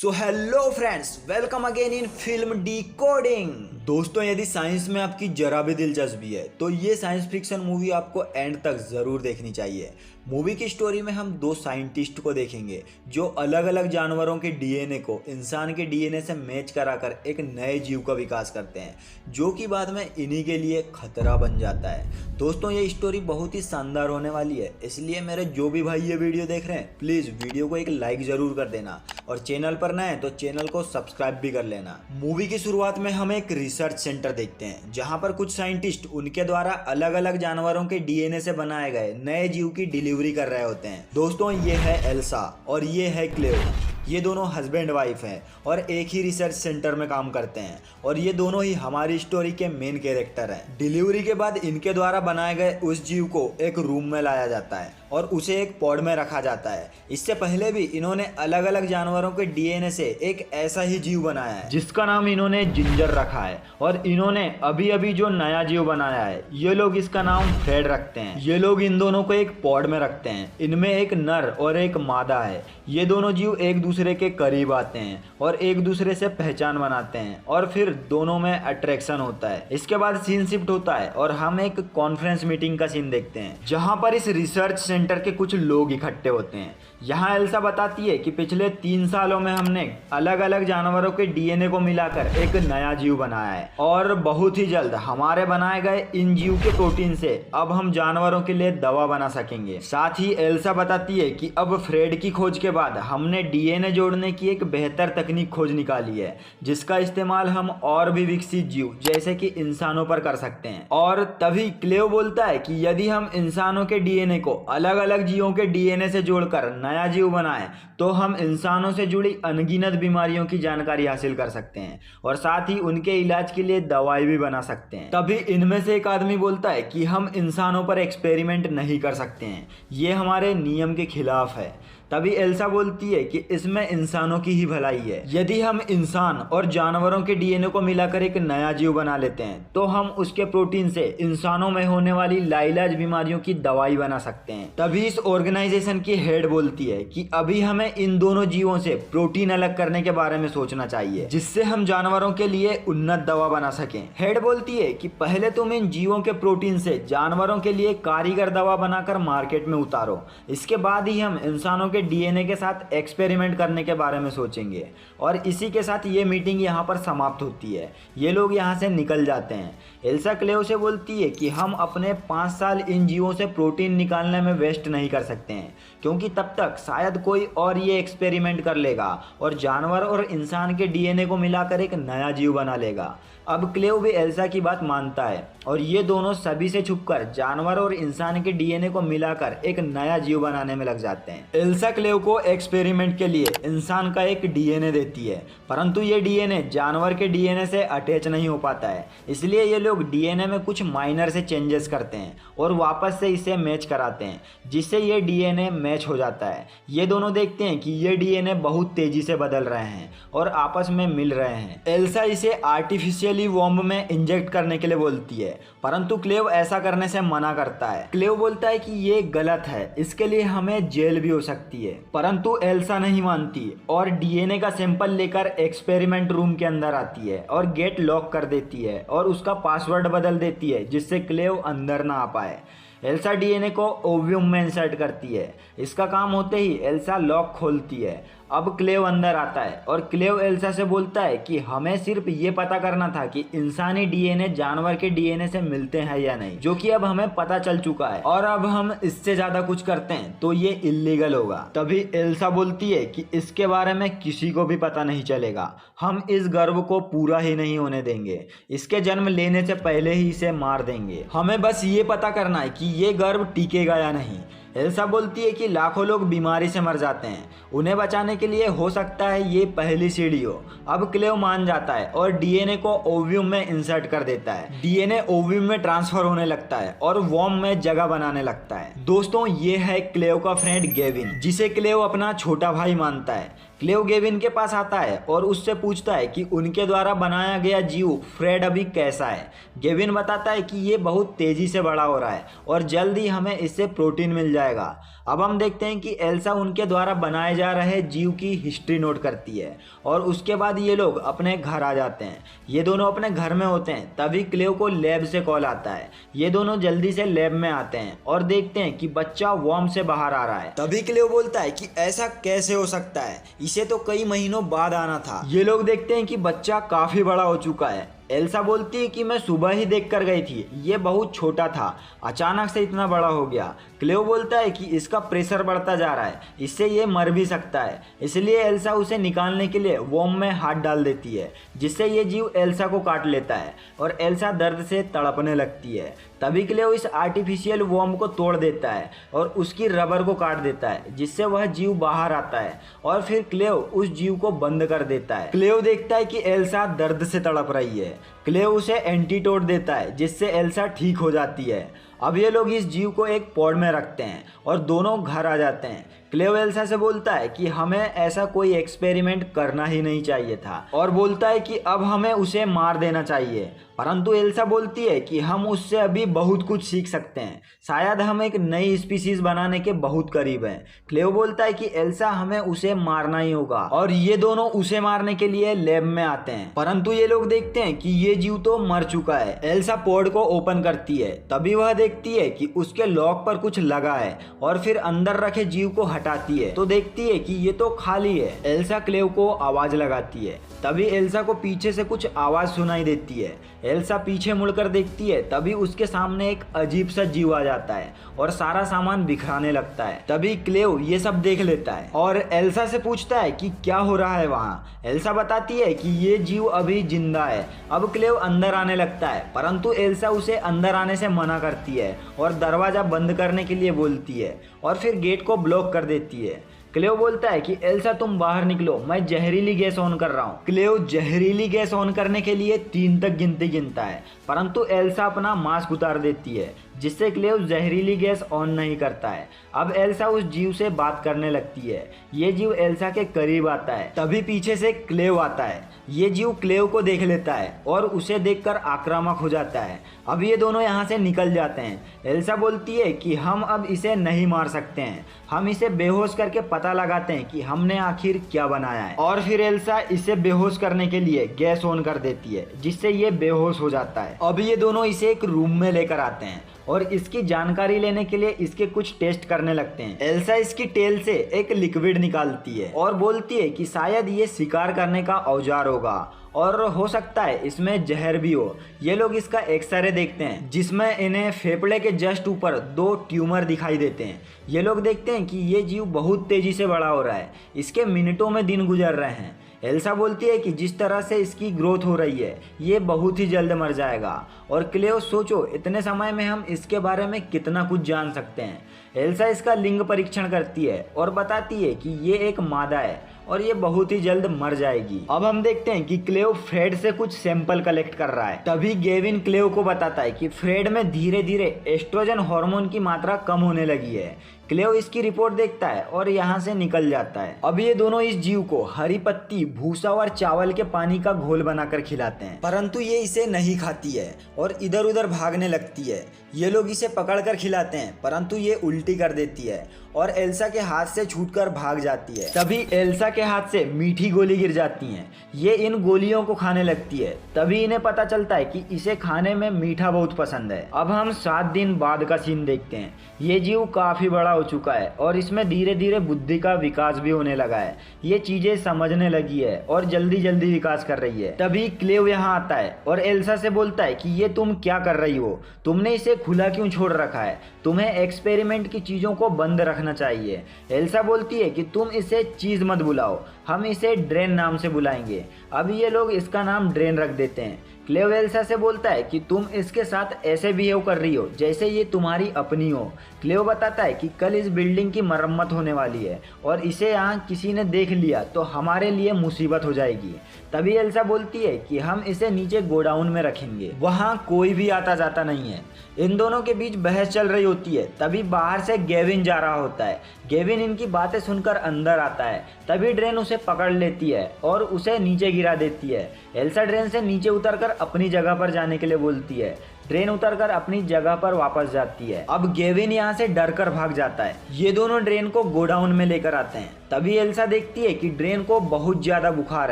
So hello friends, welcome again in film decoding. दोस्तों, यदि science में आपकी जरा भी दिलचस्पी है तो ये साइंस फिक्शन मूवी आपको एंड तक ज़रूर देखनी चाहिए। मूवी की स्टोरी में हम दो साइंटिस्ट को देखेंगे जो अलग अलग जानवरों के डीएनए को इंसान के डीएनए से मैच कराकर एक नए जीव का विकास करते हैं, जो कि बाद में इन्हीं के लिए खतरा बन जाता है। दोस्तों, ये स्टोरी बहुत ही शानदार होने वाली है, इसलिए मेरे जो भी भाई ये वीडियो देख रहे हैं प्लीज़ वीडियो को एक लाइक ज़रूर कर देना और चैनल पर नए हैं तो चैनल को सब्सक्राइब भी कर लेना। मूवी की शुरुआत में हम एक रिसर्च सेंटर देखते हैं जहां पर कुछ साइंटिस्ट उनके द्वारा अलग अलग जानवरों के डीएनए से बनाए गए नए जीव की डिलीवरी कर रहे होते हैं। दोस्तों, ये है एल्सा और ये है क्लेव। ये दोनों हस्बैंड वाइफ हैं और एक ही रिसर्च सेंटर में काम करते हैं और ये दोनों ही हमारी स्टोरी के मेन कैरेक्टर हैं। डिलीवरी के बाद इनके द्वारा बनाए गए उस जीव को एक रूम में लाया जाता है और उसे एक पॉड में रखा जाता है। इससे पहले भी इन्होंने अलग अलग जानवरों के डीएनए से एक ऐसा ही जीव बनाया है जिसका नाम इन्होंने जिंजर रखा है, और इन्होंने अभी अभी जो नया जीव बनाया है ये लोग इसका नाम फ्रेड रखते हैं। ये लोग इन दोनों को एक पॉड में रखते हैं। इनमें एक नर और एक मादा है। ये दोनों जीव एक दूसरे के करीब आते हैं और एक दूसरे से पहचान बनाते हैं और फिर दोनों में अट्रैक्शन होता है। इसके बाद सीन शिफ्ट होता है और हम एक कॉन्फ्रेंस मीटिंग का सीन देखते हैं जहां पर इस रिसर्च सेंटर के कुछ लोग इकट्ठे होते हैं। यहाँ एल्सा बताती है कि पिछले 3 सालों में हमने अलग अलग जानवरों के डीएनए को मिलाकर एक नया जीव बनाया है और बहुत ही जल्द हमारे बनाए गए इन जीव के प्रोटीन से अब हम जानवरों के लिए दवा बना सकेंगे। साथ ही एल्सा बताती है कि अब फ्रेड की खोज के बाद हमने डीएनए जोड़ने की एक बेहतर तकनीक खोज निकाली है जिसका इस्तेमाल हम और भी विकसित जीव जैसे कि इंसानों पर कर सकते हैं। और तभी क्लेव बोलता है कि यदि हम इंसानों के डीएनए को अलग अलग जीवों के डीएनए से जोड़कर नया जीव बनाए तो हम इंसानों से जुड़ी अनगिनत बीमारियों की जानकारी हासिल कर सकते हैं और साथ ही उनके इलाज के लिए दवाई भी बना सकते हैं। तभी इनमें से एक आदमी बोलता है कि हम इंसानों पर एक्सपेरिमेंट नहीं कर सकते हैं, ये हमारे नियम के खिलाफ है। तभी एल्सा बोलती है कि इसमें इंसानों की ही भलाई है। यदि हम इंसान और जानवरों के डीएनए को मिलाकर एक नया जीव बना लेते हैं तो हम उसके प्रोटीन से इंसानों में होने वाली लाइलाज बीमारियों की दवाई बना सकते हैं। तभी इस ऑर्गेनाइजेशन की हेड बोलती है कि अभी हमें इन दोनों जीवों से प्रोटीन अलग करने के बारे में सोचना चाहिए जिससे हम जानवरों के लिए उन्नत दवा बना सकें। हेड बोलती है कि पहले तुम इन जीवों के प्रोटीन से जानवरों के लिए कारीगर दवा बनाकर मार्केट में उतारो, इसके बाद ही हम इंसानों के डीएनए के साथ एक्सपेरिमेंट करने के बारे में सोचेंगे। और इसी के साथ ये मीटिंग यहाँ पर समाप्त होती है। ये लोग यहाँ से निकल जाते हैं। एल्सा क्लेव से बोलती है कि हम अपने 5 साल इन जीवों से प्रोटीन निकालने में वेस्ट नहीं कर सकते हैं क्योंकि तब तक शायद कोई और ये एक्सपेरिमेंट कर लेगा और जानवर और इंसान के डीएनए को मिलाकर एक नया जीव बना लेगा। अब क्लेव भी एल्सा की बात मानता है और ये दोनों सभी से छुपकर जानवर और इंसान के डीएनए को मिलाकर एक नया जीव बनाने में लग जाते हैं। एल्सा क्लेव को एक्सपेरिमेंट के लिए इंसान का एक डीएनए देती है, परंतु ये डीएनए जानवर के डीएनए से अटैच नहीं हो पाता है। इसलिए ये लोग डीएनए में कुछ माइनर से चेंजेस करते हैं और वापस से इसे मैच कराते हैं जिससे ये डीएनए मैच हो जाता है। ये दोनों देखते हैं कि ये डीएनए बहुत तेजी से बदल रहे हैं और आपस में मिल रहे हैं। एल्सा इसे आर्टिफिशियली वॉम्ब में इंजेक्ट करने के लिए बोलती है, परंतु क्लेव ऐसा करने से मना करता है। क्लेव बोलता है कि ये गलत है, इसके लिए हमें जेल भी हो सकती है, परंतु एल्सा नहीं मानती और डीएनए का सैंपल लेकर एक्सपेरिमेंट रूम के अंदर आती है और गेट लॉक कर देती है और उसका पासवर्ड बदल देती है जिससे क्लेव अंदर ना आ पाए। एल्सा डीएनए को ओव्यूम में इंसर्ट करती है। इसका काम होते ही एल्सा लॉक खोलती है। अब क्लेव अंदर आता है और क्लेव एल्सा से बोलता है कि हमें सिर्फ ये पता करना था कि इंसानी डीएनए जानवर के डीएनए से मिलते हैं या नहीं, जो कि अब हमें पता चल चुका है और अब हम इससे ज्यादा कुछ करते हैं तो ये इल्लीगल होगा। तभी एल्सा बोलती है कि इसके बारे में किसी को भी पता नहीं चलेगा, हम इस गर्व को पूरा ही नहीं होने देंगे, इसके जन्म लेने से पहले ही इसे मार देंगे, हमें बस ये पता करना है कि ये गर्व टिकेगा या नहीं। एल्सा बोलती है कि लाखों लोग बीमारी से मर जाते हैं, उन्हें बचाने के लिए हो सकता है ये पहली सीढ़ी हो। अब क्लेव मान जाता है और डीएनए को ओव्यूम में इंसर्ट कर देता है। डीएनए ओव्यूम में ट्रांसफर होने लगता है और वॉर्म में जगह बनाने लगता है। दोस्तों, ये है क्लेव का फ्रेंड गेविन जिसे क्लेव अपना छोटा भाई मानता है। क्लेव गेविन के पास आता है और उससे पूछता है कि उनके द्वारा बनाया गया जीव फ्रेड अभी कैसा है। गेविन बताता है कि ये बहुत तेजी से बड़ा हो रहा है और जल्द ही हमें इससे प्रोटीन मिल जाएगा। अब हम देखते हैं कि एल्सा उनके द्वारा बनाए जा रहे जीव की हिस्ट्री नोट करती है और उसके बाद ये लोग अपने घर आ जाते हैं। ये दोनों अपने घर में होते हैं, तभी क्लेव को लैब से कॉल आता है। ये दोनों जल्दी से लैब में आते हैं और देखते हैं कि बच्चा वॉर्म से बाहर आ रहा है। तभी क्लेव बोलता है कि ऐसा कैसे हो सकता है, इसे तो कई महीनों बाद आना था। ये लोग देखते हैं कि बच्चा काफी बड़ा हो चुका है। एल्सा बोलती है कि मैं सुबह ही देख कर गई थी, ये बहुत छोटा था, अचानक से इतना बड़ा हो गया। क्लेव बोलता है कि इसका प्रेशर बढ़ता जा रहा है, इससे ये मर भी सकता है। इसलिए एल्सा उसे निकालने के लिए वॉर्म में हाथ डाल देती है, जिससे ये जीव एल्सा को काट लेता है और एल्सा दर्द से तड़पने लगती है। तभी क्लेव इस आर्टिफिशियल वॉर्म को तोड़ देता है और उसकी रबर को काट देता है, जिससे वह जीव बाहर आता है और फिर क्लेव उस जीव को बंद कर देता है। क्लेव देखता है कि एल्सा दर्द से तड़प रही है। क्लेव उसे एंटीडोट देता है, जिससे एल्सा ठीक हो जाती है। अब ये लोग इस जीव को एक पॉड में रखते हैं और दोनों घर आ जाते हैं। क्लेव एल्सा से बोलता है कि हमें ऐसा कोई एक्सपेरिमेंट करना ही नहीं चाहिए था और बोलता है कि अब हमें उसे मार देना चाहिए, परंतु एल्सा बोलती है कि हम उससे अभी बहुत कुछ सीख सकते हैं, शायद हम एक नई स्पीसीज बनाने के बहुत करीब हैं। क्लेव बोलता है कि एल्सा हमें उसे मारना ही होगा और ये दोनों उसे मारने के लिए लैब में आते हैं, परंतु ये लोग देखते हैं कि ये जीव तो मर चुका है। एल्सा पॉड को ओपन करती है, तभी वह देखती है कि उसके लॉक पर कुछ लगा है और फिर अंदर रखे जीव को हटाती है तो देखती है कि ये तो खाली है। एल्सा क्लेव को आवाज लगाती है, तभी एल्सा को पीछे से कुछ आवाज सुनाई देती है। एल्सा पीछे मुड़कर देखती है, तभी उसके सामने एक अजीब सा जीव आ जाता है और सारा सामान बिखराने लगता है। तभी क्लेव ये सब देख लेता है और एल्सा से पूछता है कि क्या हो रहा है वहाँ। एल्सा बताती है कि ये जीव अभी जिंदा है। अब क्लेव अंदर आने लगता है, परंतु एल्सा उसे अंदर आने से मना करती है और दरवाजा बंद करने के लिए बोलती है और फिर गेट को ब्लॉक कर देती है। क्लेव बोलता है कि एल्सा तुम बाहर निकलो, मैं जहरीली गैस ऑन कर रहा हूँ। क्लेव जहरीली गैस ऑन करने के लिए 3 तक गिनता है, परंतु एल्सा अपना मास्क उतार देती है, जिससे क्लेव जहरीली गैस ऑन नहीं करता है। अब एल्सा उस जीव से बात करने लगती है। ये जीव एल्सा के करीब आता है, तभी पीछे से क्लेव आता है। ये जीव क्लेव को देख लेता है और उसे देखकर आक्रामक हो जाता है। अब ये दोनों यहाँ से निकल जाते हैं। एल्सा बोलती है कि हम अब इसे नहीं मार सकते हैं, हम इसे बेहोश करके पता लगाते हैं कि हमने आखिर क्या बनाया है। और फिर एल्सा इसे बेहोश करने के लिए गैस ऑन कर देती है, जिससे ये बेहोश हो जाता है। अब ये दोनों इसे एक रूम में लेकर आते हैं और इसकी जानकारी लेने के लिए इसके कुछ टेस्ट करने लगते हैं। एल्सा इसकी टेल से एक लिक्विड निकालती है और बोलती है कि शायद ये शिकार करने का औजार होगा और हो सकता है इसमें जहर भी हो। ये लोग इसका एक्सरे देखते हैं, जिसमें इन्हें फेफड़े के जस्ट ऊपर 2 ट्यूमर दिखाई देते हैं। ये लोग देखते हैं कि ये जीव बहुत तेजी से बड़ा हो रहा है, इसके मिनटों में दिन गुजर रहे हैं। एल्सा बोलती है कि जिस तरह से इसकी ग्रोथ हो रही है, ये बहुत ही जल्द मर जाएगा। और क्लेव सोचो, इतने समय में हम इसके बारे में कितना कुछ जान सकते हैं। एल्सा इसका लिंग परीक्षण करती है और बताती है कि ये एक मादा है और ये बहुत ही जल्द मर जाएगी। अब हम देखते हैं कि क्लेव फ्रेड से कुछ सैंपल कलेक्ट कर रहा है। तभी गेविन क्लेव को बताता है कि फ्रेड में धीरे धीरे एस्ट्रोजन हार्मोन की मात्रा कम होने लगी है। क्लेव इसकी रिपोर्ट देखता है और यहाँ से निकल जाता है। अब ये दोनों इस जीव को हरी पत्ती, भूसा और चावल के पानी का घोल बनाकर खिलाते हैं, परंतु ये इसे नहीं खाती है और इधर उधर भागने लगती है। ये लोग इसे पकड़कर खिलाते हैं, परंतु ये उल्टी कर देती है और एल्सा के हाथ से छूटकर भाग जाती है। तभी एल्सा के हाथ से मीठी गोली गिर जाती हैं। ये इन गोलियों को खाने लगती है। तभी इन्हें पता चलता है कि इसे खाने में मीठा बहुत पसंद है। अब हम 7 दिन बाद का सीन देखते हैं। ये जीव काफी बड़ा हो चुका है और इसमें धीरे धीरे बुद्धि का विकास भी होने लगा है। ये चीजें समझने लगी है और जल्दी जल्दी विकास कर रही है। तभी क्लेव यहाँ आता है और एल्सा से बोलता है कि ये तुम क्या कर रही हो, तुमने इसे खुला क्यों छोड़ रखा है, तुम्हें एक्सपेरिमेंट की चीजों को बंद रखना चाहिए। एल्सा बोलती है कि तुम इसे चीज मत बुलाओ, हम इसे ड्रेन नाम से बुलाएंगे। अब ये लोग इसका नाम ड्रेन रख देते हैं। क्लेव एल्सा से बोलता है कि तुम इसके साथ ऐसे बिहेव कर रही हो जैसे ये तुम्हारी अपनी हो। क्लेव बताता है कि कल इस बिल्डिंग की मरम्मत होने वाली है और इसे यहाँ किसी ने देख लिया तो हमारे लिए मुसीबत हो जाएगी। तभी एल्सा बोलती है कि हम इसे नीचे गोडाउन में रखेंगे, वहाँ कोई भी आता जाता नहीं है। इन दोनों के बीच बहस चल रही होती है। तभी बाहर से गेविन जा रहा होता है। गेविन इनकी बातें सुनकर अंदर आता है। तभी ड्रेन उसे पकड़ लेती है और उसे नीचे गिरा देती है। एल्सा ड्रेन से नीचे उतरकर अपनी जगह पर जाने के लिए बोलती है। ड्रेन उतरकर अपनी जगह पर वापस जाती है। अब गेविन यहाँ से डरकर भाग जाता है। ये दोनों ड्रेन को गोडाउन में लेकर आते हैं। तभी एल्सा देखती है कि ड्रेन को बहुत ज़्यादा बुखार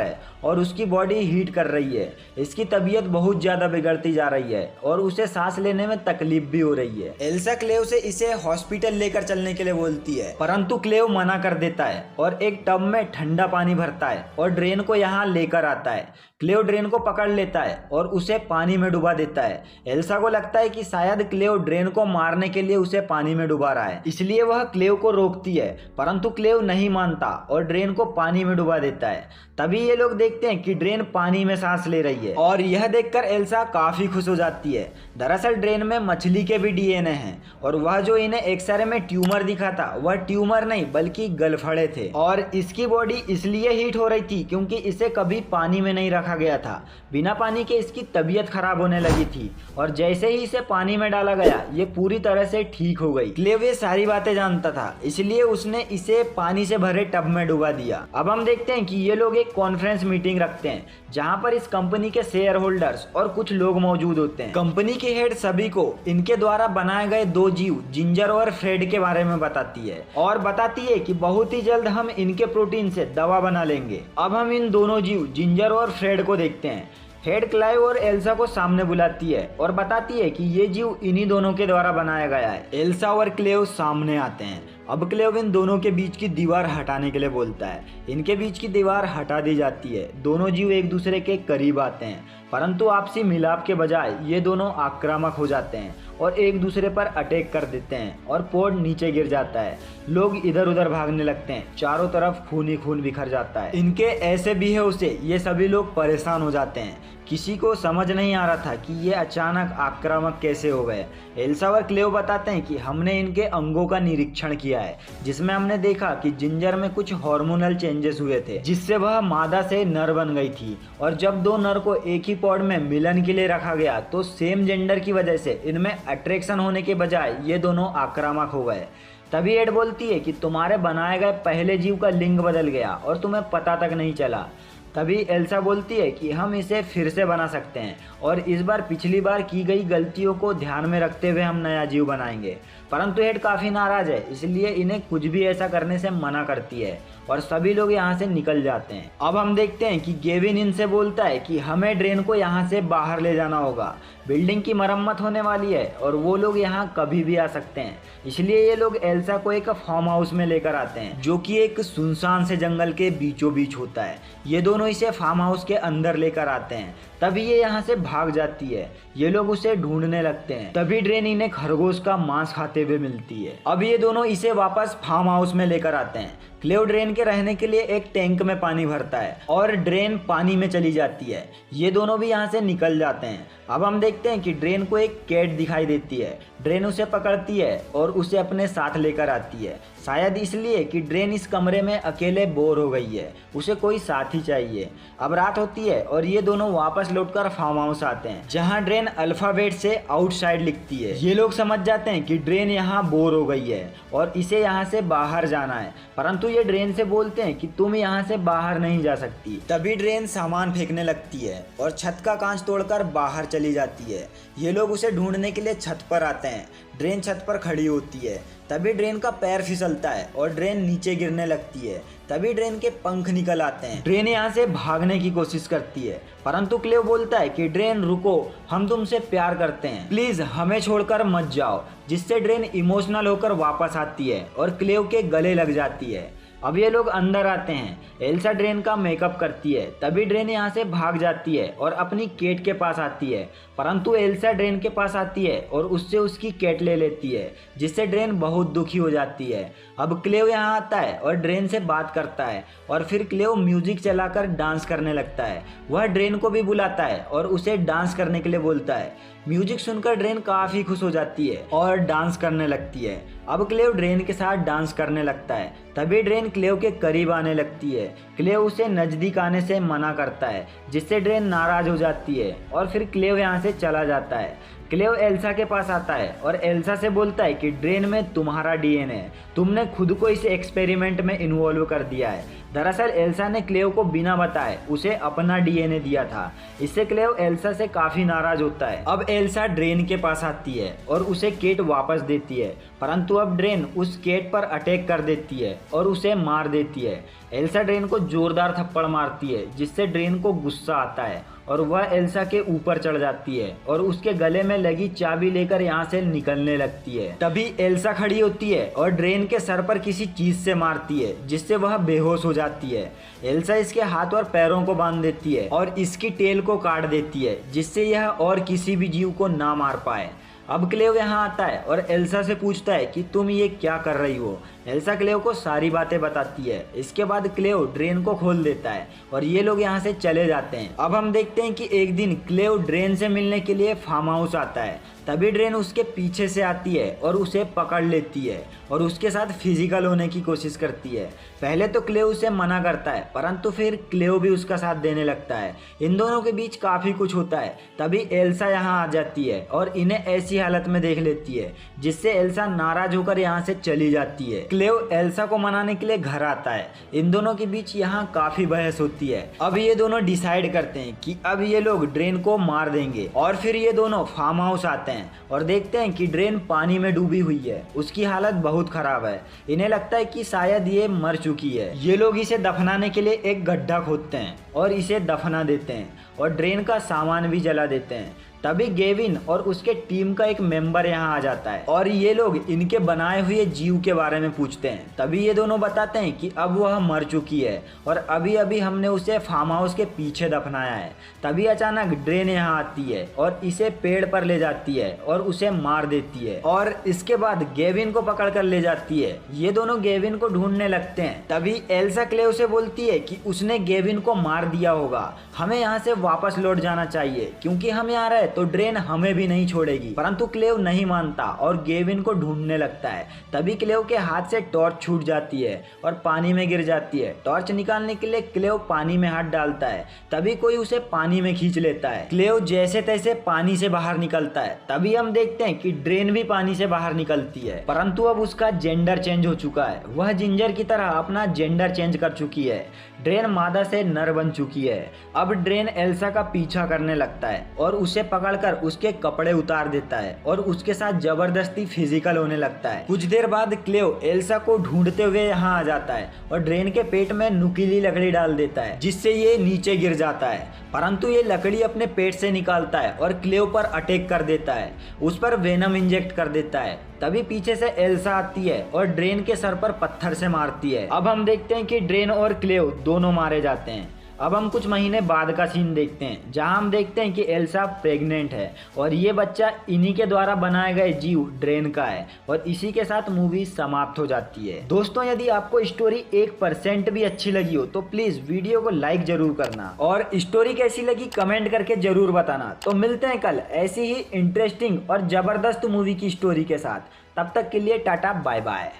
है और उसकी बॉडी हीट कर रही है। इसकी तबीयत बहुत ज़्यादा बिगड़ती जा रही है और उसे सांस लेने में तकलीफ भी हो रही है। एल्सा क्लेव से इसे हॉस्पिटल लेकर चलने के लिए बोलती है, परंतु क्लेव मना कर देता है और एक टब में ठंडा पानी भरता है और ड्रेन को यहाँ लेकर आता है। क्लेव ड्रेन को पकड़ लेता है और उसे पानी में डुबा देता है। एल्सा को लगता है कि शायद क्लेव ड्रेन को मारने के लिए उसे पानी में डुबा रहा है, इसलिए वह क्लेव को रोकती है, परंतु क्लेव नहीं मानता और ड्रेन को पानी में डुबा देता है। तभी ये लोग देखते हैं कि ड्रेन पानी में सांस ले रही है और यह देखकर एल्सा काफी खुश हो जाती है। दरअसल ड्रेन में मछली के भी डीएनए हैं और वह जो इन्हें एक्सरे में ट्यूमर दिखा था वह ट्यूमर नहीं बल्कि गलफड़े थे और इसकी बॉडी इसलिए हीट हो रही थी क्योंकि इसे कभी पानी में नहीं रखा गया था। बिना पानी के इसकी तबीयत खराब होने लगी थी और जैसे ही इसे पानी में डाला गया ये पूरी तरह से ठीक हो गई। क्लेव ये सारी बातें जानता था, इसलिए उसने इसे पानी से भरे टब में डुबा दिया। अब हम देखते हैं कि ये लोग एक कॉन्फ्रेंस मीटिंग रखते हैं जहां पर इस कंपनी के शेयर होल्डर्स और कुछ लोग मौजूद होते हैं। कंपनी की हेड सभी को इनके द्वारा बनाए गए दो जीव जिंजर और फ्रेड के बारे में बताती है और बताती है कि बहुत ही जल्द हम इनके प्रोटीन से दवा बना लेंगे। अब हम इन दोनों जीव जिंजर और फ्रेड को देखते हैं। हेड क्लाइव और एल्सा को सामने बुलाती है और बताती है कि ये जीव इन्हीं दोनों के द्वारा बनाया गया है। एल्सा और क्लेव सामने आते हैं। अब क्लेव इन दोनों के बीच की दीवार हटाने के लिए बोलता है। इनके बीच की दीवार हटा दी जाती है। दोनों जीव एक दूसरे के करीब आते हैं, परंतु आपसी मिलाप के बजाय ये दोनों आक्रामक हो जाते हैं और एक दूसरे पर अटैक कर देते हैं और पोड नीचे गिर जाता है। लोग इधर उधर भागने लगते हैं। चारों तरफ खून ही खून बिखर जाता है। इनके ऐसे बिहेव से ये सभी लोग परेशान हो जाते हैं। किसी को समझ नहीं आ रहा था कि ये अचानक आक्रामक कैसे हो गए। एल्सा और क्लेव बताते हैं कि हमने इनके अंगों का निरीक्षण किया है, जिसमें हमने देखा कि जिंजर में कुछ हार्मोनल चेंजेस हुए थे जिससे वह मादा से नर बन गई थी और जब दो नर को एक ही पॉड में मिलन के लिए रखा गया तो सेम जेंडर की वजह से इनमें अट्रैक्शन होने के बजाय ये दोनों आक्रामक हो गए। तभी एड बोलती है कि तुम्हारे बनाए गए पहले जीव का लिंग बदल गया और तुम्हें पता तक नहीं चला। तभी एल्सा बोलती है कि हम इसे फिर से बना सकते हैं और इस बार पिछली बार की गई गलतियों को ध्यान में रखते हुए हम नया जीव बनाएंगे, परंतु हेड काफ़ी नाराज है, इसलिए इन्हें कुछ भी ऐसा करने से मना करती है और सभी लोग यहाँ से निकल जाते हैं। अब हम देखते हैं कि गेविन इनसे बोलता है कि हमें ड्रेन को यहाँ से बाहर ले जाना होगा। बिल्डिंग की मरम्मत होने वाली है और वो लोग यहाँ कभी भी आ सकते हैं, इसलिए ये लोग एल्सा को एक फार्म हाउस में लेकर आते हैं जो कि एक सुनसान से जंगल के बीचों बीच होता है। ये दोनों इसे फार्म हाउस के अंदर लेकर आते हैं। तभी ये यहाँ से भाग जाती है। ये लोग उसे ढूंढने लगते हैं। तभी ड्रेन इन्हें खरगोश का मांस खाते हुए मिलती है। अब ये दोनों इसे वापस फार्म हाउस में लेकर आते हैं। क्लेव ड्रेन के रहने के लिए एक टैंक में पानी भरता है और ड्रेन पानी में चली जाती है। ये दोनों भी यहाँ से निकल जाते हैं। अब हम देखते हैं कि ड्रेन को एक कैट दिखाई देती है। ड्रेन उसे पकड़ती है और उसे अपने साथ लेकर आती है, शायद इसलिए कि ड्रेन इस कमरे में अकेले बोर हो गई है, उसे कोई साथी चाहिए। अब रात होती है और ये दोनों वापस लौटकर फार्म हाउस आते हैं जहाँ ड्रेन अल्फाबेट से आउटसाइड लिखती है। ये लोग समझ जाते हैं कि ड्रेन यहाँ बोर हो गई है और इसे यहाँ से बाहर जाना है, परंतु ये ड्रेन से बोलते हैं कि तुम यहाँ से बाहर नहीं जा सकती। तभी ड्रेन सामान फेंकने लगती है और छत का कांच तोड़कर बाहर चली जाती है। ये लोग उसे ढूंढने के लिए छत पर आते हैं। ड्रेन छत पर खड़ी होती है। तभी ड्रेन का पैर फिसलता है और ड्रेन नीचे गिरने लगती है। तभी ड्रेन के पंख निकल आते हैं। ड्रेन यहाँ से भागने की कोशिश करती है, परंतु क्लेव बोलता है कि ड्रेन रुको, हम तुमसे प्यार करते हैं, प्लीज हमें छोड़कर मत जाओ, जिससे ड्रेन इमोशनल होकर वापस आती है और क्लेव के गले लग जाती है। अब ये लोग अंदर आते हैं। एल्सा ड्रेन का मेकअप करती है, तभी ड्रेन यहाँ से भाग जाती है और अपनी केट के पास आती है, परंतु एल्सा ड्रेन के पास आती है और उससे उसकी केट ले लेती है, जिससे ड्रेन बहुत दुखी हो जाती है। अब क्लेव यहाँ आता है और ड्रेन से बात करता है और फिर क्लेव म्यूजिक चलाकर डांस करने लगता है। वह ड्रेन को भी बुलाता है और उसे डांस करने के लिए बोलता है। म्यूजिक सुनकर ड्रेन काफ़ी खुश हो जाती है और डांस करने लगती है। अब क्लेव ड्रेन के साथ डांस करने लगता है, तभी ड्रेन क्लेव के करीब आने लगती है। क्लेव उसे नज़दीक आने से मना करता है, जिससे ड्रेन नाराज़ हो जाती है और फिर क्लेव यहाँ से चला जाता है। क्लेव एल्सा के पास आता है और एल्सा से बोलता है कि ड्रेन में तुम्हारा डीएनए है, तुमने खुद को इस एक्सपेरिमेंट में इन्वॉल्व कर दिया है। दरअसल एल्सा ने क्लेव को बिना बताए उसे अपना डीएनए दिया था। इससे क्लेव एल्सा से काफ़ी नाराज होता है। अब एल्सा ड्रेन के पास आती है और उसे केट वापस देती है, परंतु अब ड्रेन उस केट पर अटैक कर देती है और उसे मार देती है। एल्सा ड्रेन को जोरदार थप्पड़ मारती है, जिससे ड्रेन को गुस्सा आता है और वह एल्सा के ऊपर चढ़ जाती है और उसके गले में लगी चाबी लेकर यहाँ से निकलने लगती है। तभी एल्सा खड़ी होती है और ड्रेन के सर पर किसी चीज से मारती है, जिससे वह बेहोश हो जाती है। एल्सा इसके हाथ और पैरों को बांध देती है और इसकी टेल को काट देती है, जिससे यह और किसी भी जीव को ना मार पाए। अब क्लेव यहाँ आता है और एल्सा से पूछता है कि तुम ये क्या कर रही हो। एल्सा क्लेव को सारी बातें बताती है। इसके बाद क्लेव ड्रेन को खोल देता है और ये लोग यहाँ से चले जाते हैं। अब हम देखते हैं कि एक दिन क्लेव ड्रेन से मिलने के लिए फार्म हाउस आता है, तभी ड्रेन उसके पीछे से आती है और उसे पकड़ लेती है और उसके साथ फिजिकल होने की कोशिश करती है। पहले तो क्लेव उसे मना करता है, परंतु फिर क्लेव भी उसका साथ देने लगता है। इन दोनों के बीच काफ़ी कुछ होता है। तभी एल्सा यहाँ आ जाती है और इन्हें ऐसी हालत में देख लेती है, जिससे एल्सा नाराज होकर यहाँ से चली जाती है। क्लेव एल्सा को मनाने के लिए घर आता है। इन दोनों के बीच यहाँ काफ़ी बहस होती है। अब ये दोनों डिसाइड करते हैं कि अब ये लोग ड्रेन को मार देंगे और फिर ये दोनों फार्म हाउस आते हैं और देखते हैं कि ड्रेन पानी में डूबी हुई है। उसकी हालत बहुत खराब है। इन्हें लगता है कि शायद ये मर चुकी है। ये लोग इसे दफनाने के लिए एक गड्ढा खोदते हैं और इसे दफना देते हैं और ड्रेन का सामान भी जला देते हैं। तभी गेविन और उसके टीम का एक मेंबर यहाँ आ जाता है और ये लोग इनके बनाए हुए जीव के बारे में पूछते हैं। तभी ये दोनों बताते हैं कि अब वह मर चुकी है और अभी अभी हमने उसे फार्म हाउस के पीछे दफनाया है। तभी अचानक ड्रेन यहाँ आती है और इसे पेड़ पर ले जाती है और उसे मार देती है और इसके बाद गेविन को पकड़ कर ले जाती है। ये दोनों गेविन को ढूंढने लगते हैं। तभी एल्सा क्लेव से बोलती है कि उसने गेविन को मार दिया होगा, हमें यहाँ से वापस लौट जाना चाहिए, क्योंकि हम यहाँ रहे तो ड्रेन हमें भी नहीं छोड़ेगी। परंतु क्लेव नहीं मानता और गेविन को ढूंढने लगता है। तभी क्लेव के हाथ से टॉर्च छूट जाती है और पानी में गिर जाती है। टॉर्च निकालने के लिए क्लेव पानी में हाथ डालता है, तभी कोई उसे पानी में खींच लेता है। क्लेव जैसे तैसे पानी से बाहर निकलता है। तभी हम देखते हैं कि ड्रेन भी पानी से बाहर निकलती है, परंतु अब उसका जेंडर चेंज हो चुका है। वह जिंजर की तरह अपना जेंडर चेंज कर चुकी है। ड्रेन मादा से नर बन चुकी है। अब ड्रेन एल्सा का पीछा करने लगता है और उसे पकड़कर उसके कपड़े उतार देता है और उसके साथ जबरदस्ती फिजिकल होने लगता है। कुछ देर बाद क्लेव एल्सा को ढूंढते हुए यहाँ आ जाता है और ड्रेन के पेट में नुकीली लकड़ी डाल देता है, जिससे ये नीचे गिर जाता है। परंतु ये लकड़ी अपने पेट से निकालता है और क्लेव पर अटैक कर देता है, उस पर वेनम इंजेक्ट कर देता है। तभी पीछे से एल्सा आती है और ड्रेन के सर पर पत्थर से मारती है। अब हम देखते हैं कि ड्रेन और क्लेव दोनों मारे जाते हैं। अब हम कुछ महीने बाद का सीन देखते हैं, जहां हम देखते हैं कि एल्सा प्रेग्नेंट है और ये बच्चा इन्हीं के द्वारा बनाए गए जीव ड्रेन का है और इसी के साथ मूवी समाप्त हो जाती है। दोस्तों, यदि आपको स्टोरी 1% भी अच्छी लगी हो तो प्लीज वीडियो को लाइक जरूर करना और स्टोरी कैसी लगी कमेंट करके जरूर बताना। तो मिलते हैं कल ऐसी ही इंटरेस्टिंग और जबरदस्त मूवी की स्टोरी के साथ। तब तक के लिए टाटा बाय बाय।